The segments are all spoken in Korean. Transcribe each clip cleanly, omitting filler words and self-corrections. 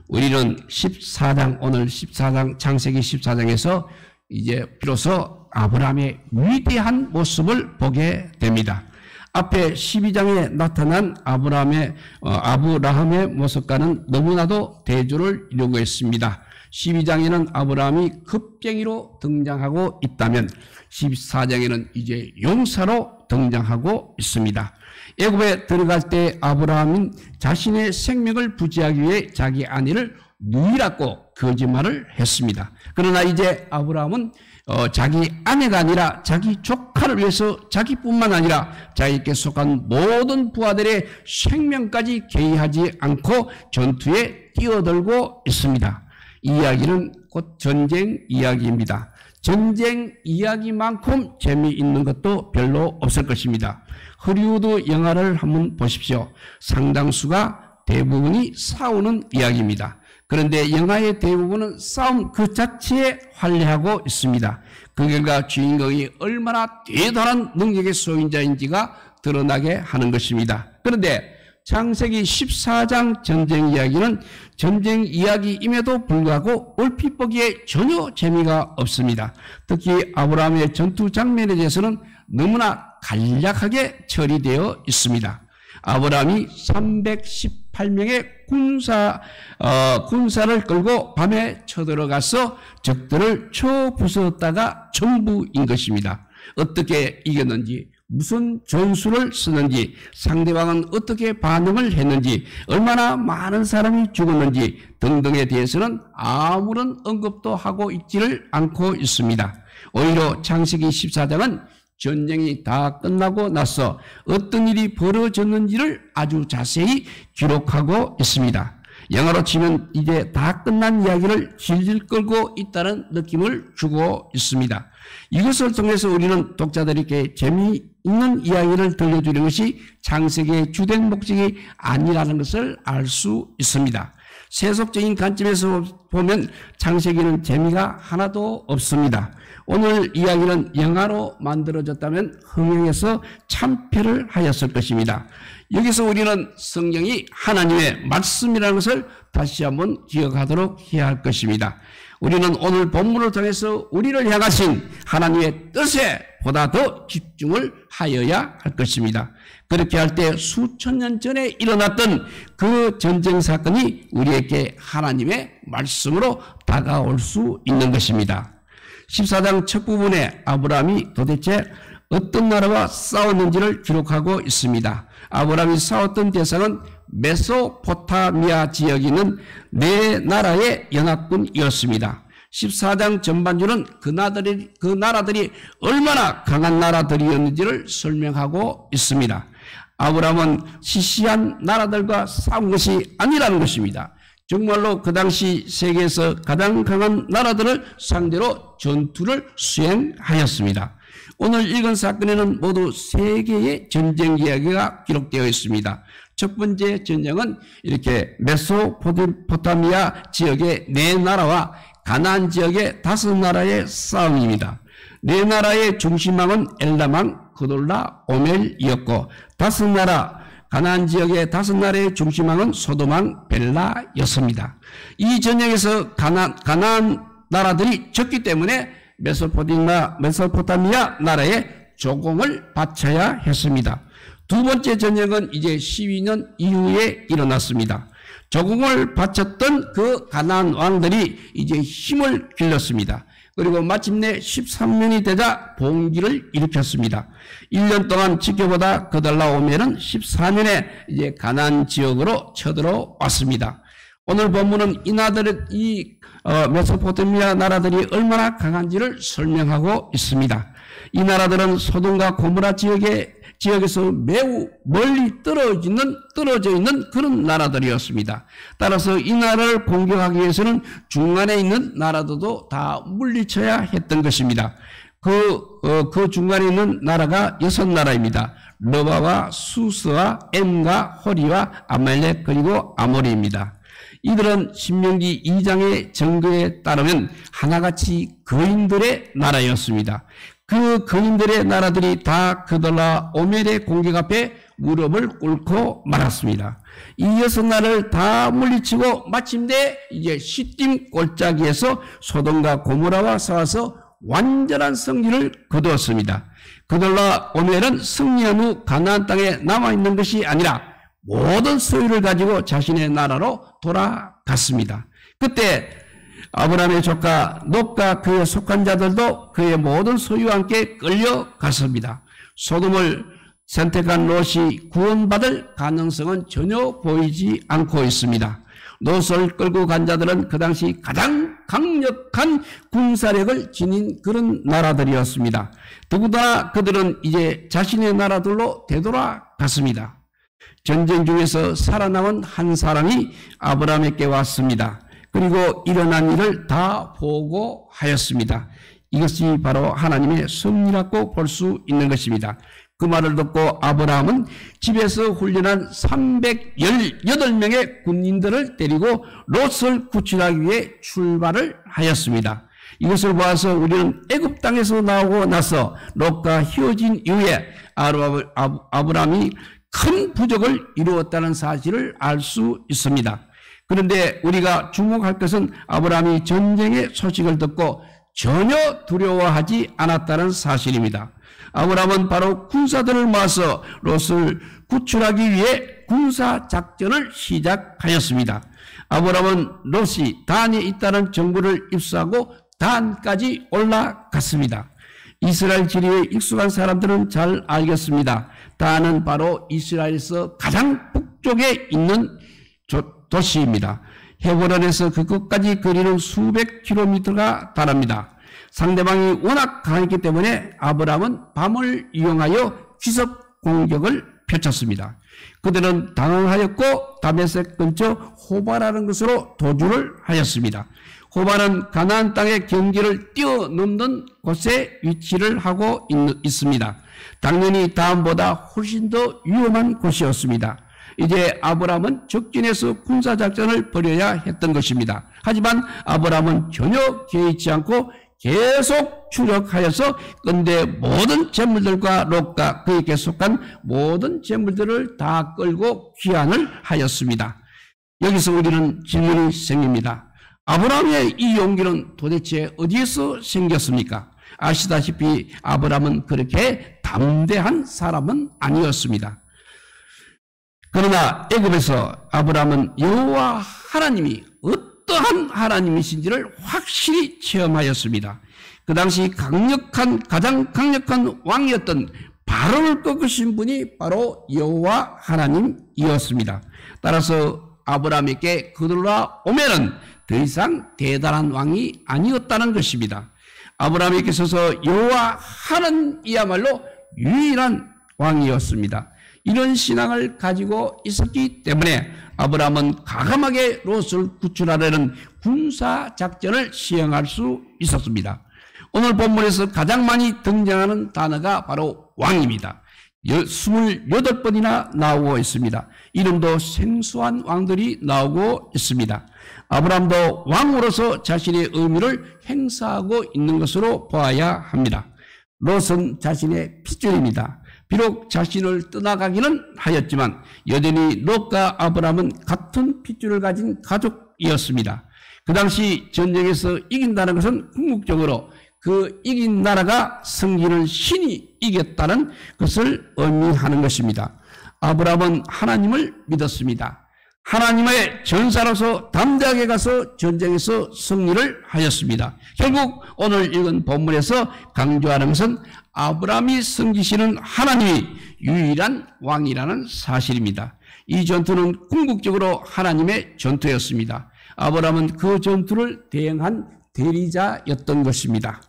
우리는 14장, 오늘 14장, 창세기 14장에서 이제 비로소 아브라함의 위대한 모습을 보게 됩니다. 앞에 12장에 나타난 아브라함의 모습과는 너무나도 대조를 이루고 있습니다. 12장에는 아브라함이 급쟁이로 등장하고 있다면 14장에는 이제 용사로 등장하고 있습니다. 애굽에 들어갈 때 아브라함은 자신의 생명을 부지하기 위해 자기 아내를 누이라고 거짓말을 했습니다. 그러나 이제 아브라함은 자기 아내가 아니라 자기 조카를 위해서 자기뿐만 아니라 자기에게 속한 모든 부하들의 생명까지 개의하지 않고 전투에 뛰어들고 있습니다. 이 이야기는 곧 전쟁 이야기입니다. 전쟁 이야기만큼 재미있는 것도 별로 없을 것입니다. 헐리우드 영화를 한번 보십시오. 상당수가 대부분이 싸우는 이야기입니다. 그런데 영화의 대부분은 싸움 그 자체에 관리하고 있습니다. 그 결과 주인공이 얼마나 대단한 능력의 소유자인지가 드러나게 하는 것입니다. 그런데 창세기 14장 전쟁 이야기는 전쟁 이야기임에도 불구하고 얼핏 보기에 전혀 재미가 없습니다. 특히 아브라함의 전투 장면에 대해서는 너무나 간략하게 처리되어 있습니다. 아브라함이 318명의 군사를 끌고 밤에 쳐들어가서 적들을 쳐부쉈다가 전부인 것입니다. 어떻게 이겼는지, 무슨 전술을 쓰는지, 상대방은 어떻게 반응을 했는지, 얼마나 많은 사람이 죽었는지 등등에 대해서는 아무런 언급도 하고 있지를 않고 있습니다. 오히려 창세기 14장은 전쟁이 다 끝나고 나서 어떤 일이 벌어졌는지를 아주 자세히 기록하고 있습니다. 영어로 치면 이제 다 끝난 이야기를 질질 끌고 있다는 느낌을 주고 있습니다. 이것을 통해서 우리는 독자들에게 재미있는 이야기를 들려주는 것이 창세기의 주된 목적이 아니라는 것을 알 수 있습니다. 세속적인 관점에서 보면 창세기는 재미가 하나도 없습니다. 오늘 이야기는 영화로 만들어졌다면 흥행해서 참패를 하였을 것입니다. 여기서 우리는 성경이 하나님의 말씀이라는 것을 다시 한번 기억하도록 해야 할 것입니다. 우리는 오늘 본문을 통해서 우리를 향하신 하나님의 뜻에 보다 더 집중을 하여야 할 것입니다. 그렇게 할 때 수천 년 전에 일어났던 그 전쟁 사건이 우리에게 하나님의 말씀으로 다가올 수 있는 것입니다. 14장 첫 부분에 아브라함이 도대체 어떤 나라와 싸웠는지를 기록하고 있습니다. 아브라함이 싸웠던 대상은 메소포타미아 지역에 있는 네 나라의 연합군이었습니다. 14장 전반주는 그 나라들이 얼마나 강한 나라들이었는지를 설명하고 있습니다. 아브라함은 시시한 나라들과 싸운 것이 아니라는 것입니다. 정말로 그 당시 세계에서 가장 강한 나라들을 상대로 전투를 수행하였습니다. 오늘 읽은 사건에는 모두 3개의 전쟁 이야기가 기록되어 있습니다. 첫 번째 전쟁은 이렇게 메소포타미아 지역의 4나라와 가나안 지역의 5나라의 싸움입니다. 4나라의 중심왕은 엘람왕, 그돌라, 오멜이었고 5나라 가나안 지역의 5나라의 중심왕은 소돔왕, 벨라였습니다. 이 전쟁에서 가나안 나라들이 졌기 때문에 메소포타미아 나라에 조공을 바쳐야 했습니다. 두 번째 전쟁은 이제 12년 이후에 일어났습니다. 조공을 바쳤던 그 가나안 왕들이 이제 힘을 길렀습니다. 그리고 마침내 13년이 되자 봉기를 일으켰습니다. 1년 동안 지켜보다 그달라 오멜은 14년에 이제 가나안 지역으로 쳐들어왔습니다. 오늘 본문은 이 메소포타미아 나라들이 얼마나 강한지를 설명하고 있습니다. 이 나라들은 소돔과 고모라 지역에서 매우 멀리 떨어져 있는 그런 나라들이었습니다. 따라서 이 나라를 공격하기 위해서는 중간에 있는 나라들도 다 물리쳐야 했던 것입니다. 그 중간에 있는 나라가 6나라입니다. 러바와 수스와 엠과 호리와 아말렉 그리고 아모리입니다. 이들은 신명기 2장의 증거에 따르면 하나같이 거인들의 나라였습니다. 그 거인들의 나라들이 다 그들라 오멜의 공격 앞에 무릎을 꿇고 말았습니다. 이 6나라를 다 물리치고 마침내 이제 시딤 골짜기에서 소돔과 고모라와 싸워서 완전한 승리를 거두었습니다. 그들과 오멜은 승리한 후 가나안 땅에 남아있는 것이 아니라 모든 소유를 가지고 자신의 나라로 돌아갔습니다. 그때 아브라함의 조카 롯과 그에 속한 자들도 그의 모든 소유와 함께 끌려갔습니다. 소돔을 선택한 롯이 구원받을 가능성은 전혀 보이지 않고 있습니다. 롯을 끌고 간 자들은 그 당시 가장 강력한 군사력을 지닌 그런 나라들이었습니다. 더구나 그들은 이제 자신의 나라들로 되돌아갔습니다. 전쟁 중에서 살아남은 한 사람이 아브라함에게 왔습니다. 그리고 일어난 일을 다 보고하였습니다. 이것이 바로 하나님의 섭리라고 볼 수 있는 것입니다. 그 말을 듣고 아브라함은 집에서 훈련한 318명의 군인들을 데리고 롯을 구출하기 위해 출발을 하였습니다. 이것을 보아서 우리는 애굽 땅에서 나오고 나서 롯과 헤어진 이후에 아브라함이 큰 부족을 이루었다는 사실을 알 수 있습니다. 그런데 우리가 주목할 것은 아브라함이 전쟁의 소식을 듣고 전혀 두려워하지 않았다는 사실입니다. 아브라함은 바로 군사들을 모아서 롯을 구출하기 위해 군사작전을 시작하였습니다. 아브라함은 롯이 단에 있다는 정보를 입수하고 단까지 올라갔습니다. 이스라엘 지리에 익숙한 사람들은 잘 알겠습니다. 단은 바로 이스라엘에서 가장 북쪽에 있는 도시입니다. 헤브론에서 그곳까지 거리는 수백 킬로미터가 달합니다. 상대방이 워낙 강했기 때문에 아브라함은 밤을 이용하여 기습 공격을 펼쳤습니다. 그들은 당황하였고 다메섹 근처 호바라는 것으로 도주를 하였습니다. 호바는 가나안 땅의 경계를 뛰어넘는 곳에 위치를 하고 있습니다. 당연히 다음보다 훨씬 더 위험한 곳이었습니다. 이제 아브라함은 적진에서 군사작전을 벌여야 했던 것입니다. 하지만 아브라함은 전혀 개의치 않고 계속 추격하여서 끝내 모든 재물들과 롯과 그에게 속한 모든 재물들을 다 끌고 귀환을 하였습니다. 여기서 우리는 질문이 생깁니다. 아브라함의 이 용기는 도대체 어디에서 생겼습니까? 아시다시피 아브라함은 그렇게 담대한 사람은 아니었습니다. 그러나 애굽에서 아브라함은 여호와 하나님이 어떠한 하나님이신지를 확실히 체험하였습니다. 그 당시 가장 강력한 왕이었던 바로를 꺾으신 분이 바로 여호와 하나님이었습니다. 따라서 아브라함에게 그들과 오면은 더 이상 대단한 왕이 아니었다는 것입니다. 아브라함에게 있어서 여호와 하나님이야말로 유일한 왕이었습니다. 이런 신앙을 가지고 있었기 때문에 아브라함은 과감하게 롯을 구출하려는 군사작전을 시행할 수 있었습니다. 오늘 본문에서 가장 많이 등장하는 단어가 바로 왕입니다. 28번이나 나오고 있습니다. 이름도 생소한 왕들이 나오고 있습니다. 아브라함도 왕으로서 자신의 의무를 행사하고 있는 것으로 보아야 합니다. 롯은 자신의 핏줄입니다. 비록 자신을 떠나가기는 하였지만 여전히 롯과 아브라함은 같은 핏줄을 가진 가족이었습니다. 그 당시 전쟁에서 이긴다는 것은 궁극적으로 그 이긴 나라가 승리를 신이 이겼다는 것을 의미하는 것입니다. 아브라함은 하나님을 믿었습니다. 하나님의 전사로서 담대하게 가서 전쟁에서 승리를 하였습니다. 결국 오늘 읽은 본문에서 강조하는 것은 아브라함이 섬기시는 하나님이 유일한 왕이라는 사실입니다. 이 전투는 궁극적으로 하나님의 전투였습니다. 아브라함은 그 전투를 대행한 대리자였던 것입니다.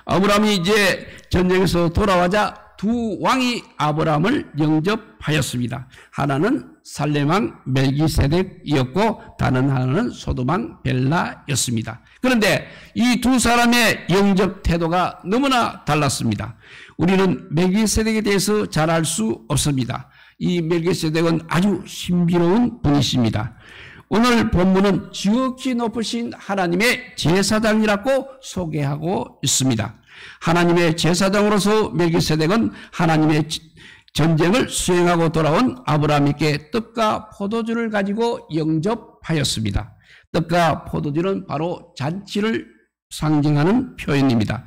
아브라함이 이제 전쟁에서 돌아와자 두 왕이 아브라함을 영접하였습니다. 하나는 살렘왕 멜기세덱이었고 다른 하나는 소돔왕 벨라였습니다. 그런데 이 두 사람의 영접 태도가 너무나 달랐습니다. 우리는 멜기세덱에 대해서 잘 알 수 없습니다. 이 멜기세덱은 아주 신비로운 분이십니다. 오늘 본문은 지극히 높으신 하나님의 제사장이라고 소개하고 있습니다. 하나님의 제사장으로서 멜기세덱은 하나님의 전쟁을 수행하고 돌아온 아브라함에게 떡과 포도주를 가지고 영접하였습니다. 떡과 포도주는 바로 잔치를 상징하는 표현입니다.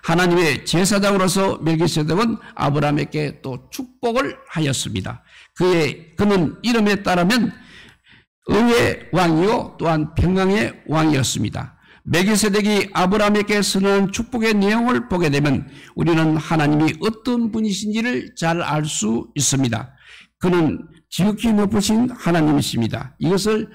하나님의 제사장으로서 멜기세덱은 아브라함에게 또 축복을 하였습니다. 그는 이름에 따르면 의의 왕이요 또한 평강의 왕이었습니다. 멜기세덱이 아브라함에게 선언한 축복의 내용을 보게 되면 우리는 하나님이 어떤 분이신지를 잘 알 수 있습니다. 그는 지극히 높으신 하나님이십니다. 이것을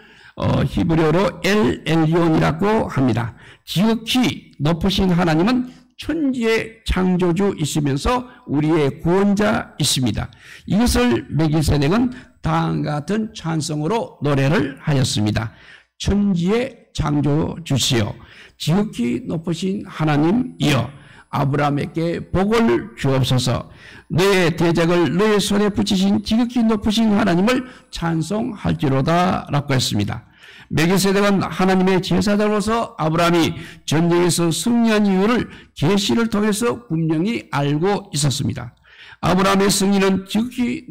히브리어로 엘 엘리온이라고 합니다. 지극히 높으신 하나님은 천지의 창조주이시면서 우리의 구원자이십니다. 이것을 멜기세덱은 다음과 같은 찬송으로 노래를 하였습니다. 천지의 창조주시여 지극히 높으신 하나님이여 아브라함에게 복을 주옵소서. 너의 대적을 너의 손에 붙이신 지극히 높으신 하나님을 찬송할지로다 라고 했습니다. 멜기세덱은 하나님의 제사장으로서 아브라함이 전쟁에서 승리한 이유를 계시를 통해서 분명히 알고 있었습니다. 아브라함의 승리는 지극히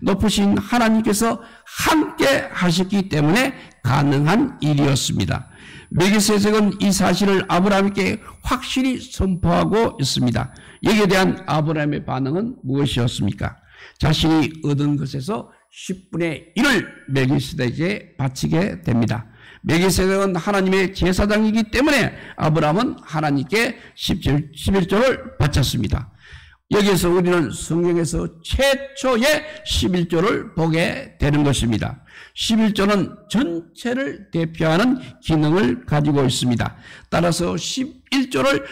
높으신 하나님께서 함께 하셨기 때문에 가능한 일이었습니다. 멜기세덱은 이 사실을 아브라함에게 확실히 선포하고 있습니다. 여기에 대한 아브라함의 반응은 무엇이었습니까? 자신이 얻은 것에서 10분의 1을 멜기세덱에게 바치게 됩니다. 멜기세덱은 하나님의 제사장이기 때문에 아브라함은 하나님께 11조를 바쳤습니다. 여기에서 우리는 성경에서 최초의 11조를 보게 되는 것입니다. 11조는 전체를 대표하는 기능을 가지고 있습니다. 따라서 11조를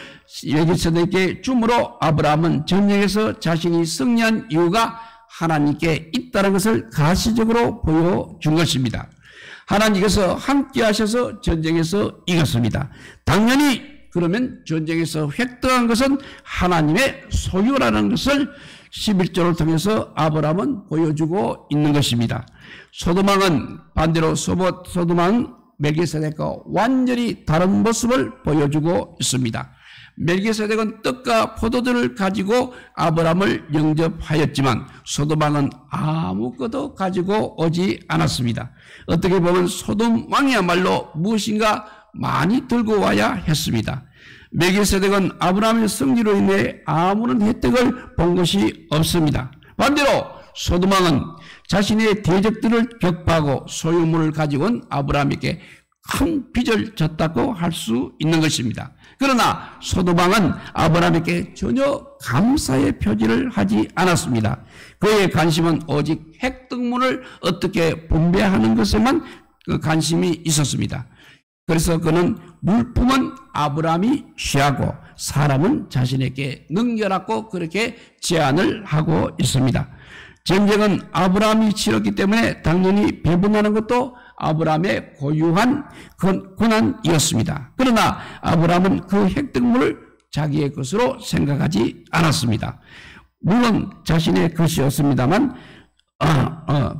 멜기세덱에게 줌으로 아브라함은 전쟁에서 자신이 승리한 이유가 하나님께 있다는 것을 가시적으로 보여준 것입니다. 하나님께서 함께 하셔서 전쟁에서 이겼습니다. 당연히 그러면 전쟁에서 획득한 것은 하나님의 소유라는 것을 11조를 통해서 아브라함은 보여주고 있는 것입니다. 소돔왕은 반대로 소돔왕은 멜기세덱과 완전히 다른 모습을 보여주고 있습니다. 멜기세덱은 떡과 포도주를 가지고 아브라함을 영접하였지만 소돔왕은 아무것도 가지고 오지 않았습니다. 어떻게 보면 소돔왕이야말로 무엇인가 많이 들고 와야 했습니다. 멜기세덱은 아브라함의 승리로 인해 아무런 혜택을 본 것이 없습니다. 반대로 소돔왕은 자신의 대적들을 격파하고 소유물을 가지고 온 아브라함에게 큰 빚을 졌다고 할 수 있는 것입니다. 그러나 소돔왕은 아브라함에게 전혀 감사의 표지를 하지 않았습니다. 그의 관심은 오직 획득물을 어떻게 분배하는 것에만 관심이 있었습니다. 그래서 그는 물품은 아브라함이 취하고 사람은 자신에게 넘겨라고 그렇게 제안을 하고 있습니다. 전쟁은 아브라함이 치렀기 때문에 당연히 배분하는 것도 아브라함의 고유한 권한이었습니다. 그러나 아브라함은 그 획득물을 자기의 것으로 생각하지 않았습니다. 물론 자신의 것이었습니다만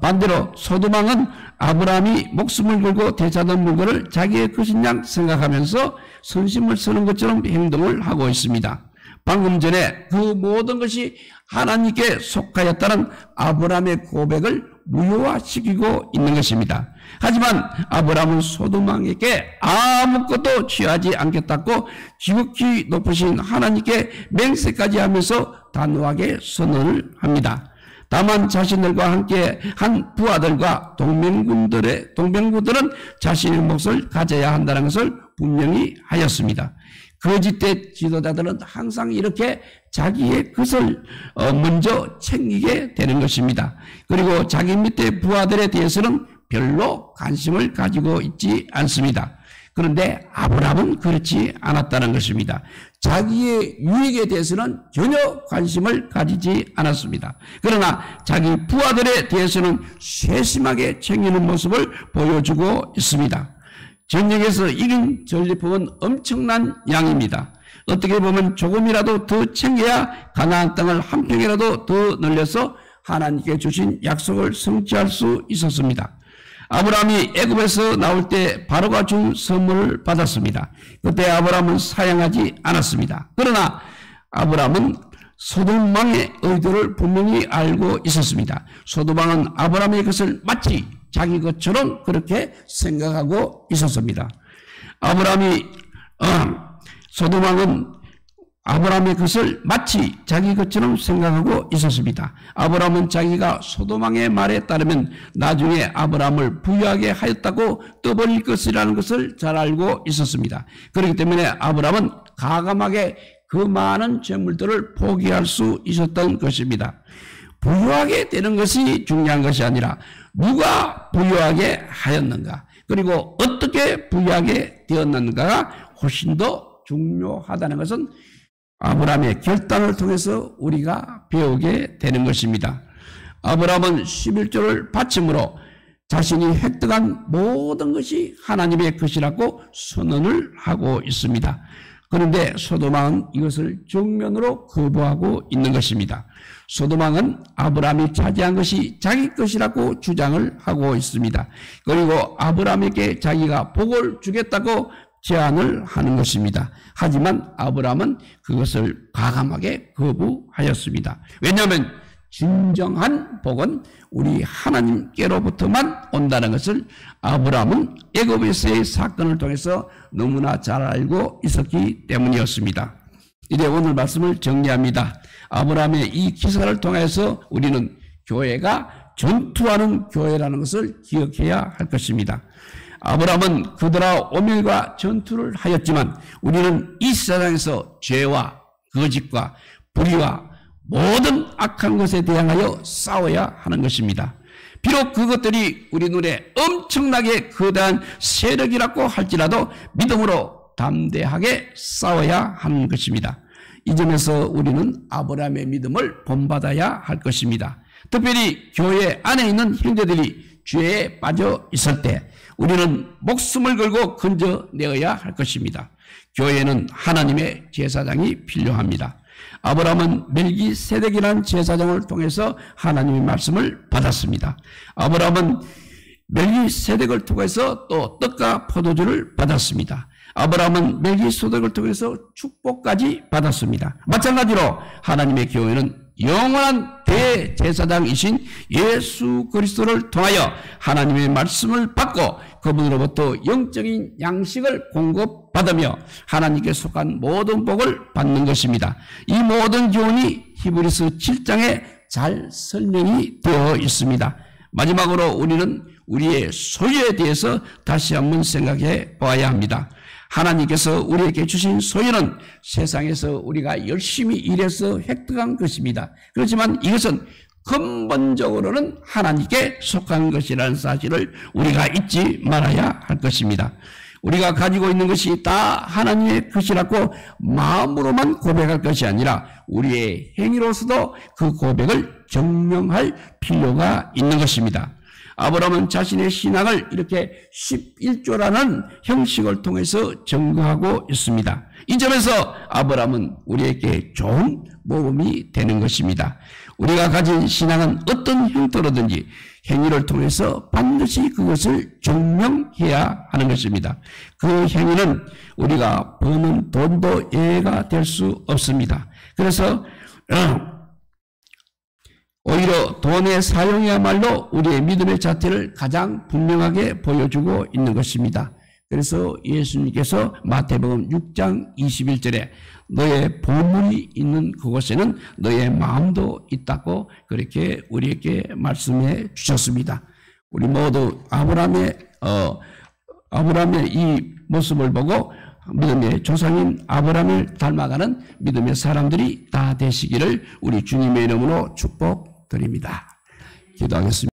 반대로 소돔왕은 아브라함이 목숨을 걸고 되찾은 물건을 자기의 것인 양 생각하면서 선심을 쓰는 것처럼 행동을 하고 있습니다. 방금 전에 그 모든 것이 하나님께 속하였다는 아브라함의 고백을 무효화시키고 있는 것입니다. 하지만 아브라함은 소돔왕에게 아무것도 취하지 않겠다고 지극히 높으신 하나님께 맹세까지 하면서 단호하게 선언을 합니다. 다만 자신들과 함께 한 부하들과 동병구들은 자신의 몫을 가져야 한다는 것을 분명히 하였습니다. 거짓된 지도자들은 항상 이렇게 자기의 것을 먼저 챙기게 되는 것입니다. 그리고 자기 밑에 부하들에 대해서는 별로 관심을 가지고 있지 않습니다. 그런데 아브라함은 그렇지 않았다는 것입니다. 자기의 유익에 대해서는 전혀 관심을 가지지 않았습니다. 그러나 자기 부하들에 대해서는 세심하게 챙기는 모습을 보여주고 있습니다. 전쟁에서 이긴 전리품은 엄청난 양입니다. 어떻게 보면 조금이라도 더 챙겨야 가나안 땅을 한 평이라도 더 늘려서 하나님께 주신 약속을 성취할 수 있었습니다. 아브라함이 애굽에서 나올 때 바로가 준 선물을 받았습니다. 그때 아브라함은 사양하지 않았습니다. 그러나 아브라함은 소돔왕의 의도를 분명히 알고 있었습니다. 소돔왕은 아브라함의 것을 마치 자기 것처럼 그렇게 생각하고 있었습니다. 소돔왕은 아브라함의 것을 마치 자기 것처럼 생각하고 있었습니다. 아브라함은 자기가 소돔왕의 말에 따르면 나중에 아브라함을 부유하게 하였다고 떠벌릴 것이라는 것을 잘 알고 있었습니다. 그렇기 때문에 아브라함은 가감하게 그 많은 재물들을 포기할 수 있었던 것입니다. 부유하게 되는 것이 중요한 것이 아니라 누가 부유하게 하였는가, 그리고 어떻게 부유하게 되었는가가 훨씬 더 중요하다는 것은 아브라함의 결단을 통해서 우리가 배우게 되는 것입니다. 아브라함은 11조를 바침으로 자신이 획득한 모든 것이 하나님의 것이라고 선언을 하고 있습니다. 그런데 소돔왕은 이것을 정면으로 거부하고 있는 것입니다. 소돔왕은 아브라함이 차지한 것이 자기 것이라고 주장을 하고 있습니다. 그리고 아브라함에게 자기가 복을 주겠다고 제안을 하는 것입니다. 하지만 아브라함은 그것을 과감하게 거부하였습니다. 왜냐하면 진정한 복은 우리 하나님께로부터만 온다는 것을 아브라함은 애굽에서의 사건을 통해서 너무나 잘 알고 있었기 때문이었습니다. 이제 오늘 말씀을 정리합니다. 아브라함의 이 기사를 통해서 우리는 교회가 전투하는 교회라는 것을 기억해야 할 것입니다. 아브라함은 그들과 오멜과 전투를 하였지만 우리는 이 세상에서 죄와 거짓과 불의와 모든 악한 것에 대항하여 싸워야 하는 것입니다. 비록 그것들이 우리 눈에 엄청나게 거대한 세력이라고 할지라도 믿음으로 담대하게 싸워야 하는 것입니다. 이 점에서 우리는 아브라함의 믿음을 본받아야 할 것입니다. 특별히 교회 안에 있는 형제들이 죄에 빠져 있을 때 우리는 목숨을 걸고 건져내어야 할 것입니다. 교회에는 하나님의 제사장이 필요합니다. 아브라함은 멜기세덱이라는 제사장을 통해서 하나님의 말씀을 받았습니다. 아브라함은 멜기세덱을 통해서 또 떡과 포도주를 받았습니다. 아브라함은 멜기세덱을 통해서 축복까지 받았습니다. 마찬가지로 하나님의 교회는 영원한 대제사장이신 예수 그리스도를 통하여 하나님의 말씀을 받고 그분으로부터 영적인 양식을 공급받으며 하나님께 속한 모든 복을 받는 것입니다. 이 모든 교훈이 히브리서 7장에 잘 설명이 되어 있습니다. 마지막으로 우리는 우리의 소유에 대해서 다시 한번 생각해 봐야 합니다. 하나님께서 우리에게 주신 소유는 세상에서 우리가 열심히 일해서 획득한 것입니다. 그렇지만 이것은 근본적으로는 하나님께 속한 것이라는 사실을 우리가 잊지 말아야 할 것입니다. 우리가 가지고 있는 것이 다 하나님의 것이라고 마음으로만 고백할 것이 아니라 우리의 행위로서도 그 고백을 증명할 필요가 있는 것입니다. 아브라함은 자신의 신앙을 이렇게 11조라는 형식을 통해서 증거하고 있습니다. 이 점에서 아브라함은 우리에게 좋은 모범이 되는 것입니다. 우리가 가진 신앙은 어떤 형태로든지 행위를 통해서 반드시 그것을 증명해야 하는 것입니다. 그 행위는 우리가 버는 돈도 예가 될 수 없습니다. 그래서 오히려 돈의 사용이야말로 우리의 믿음의 자태를 가장 분명하게 보여주고 있는 것입니다. 그래서 예수님께서 마태복음 6장 21절에 너의 보물이 있는 그곳에는 너의 마음도 있다고 그렇게 우리에게 말씀해 주셨습니다. 우리 모두 아브라함의 이 모습을 보고 믿음의 조상인 아브라함을 닮아가는 믿음의 사람들이 다 되시기를 우리 주님의 이름으로 축복드립니다. 기도하겠습니다.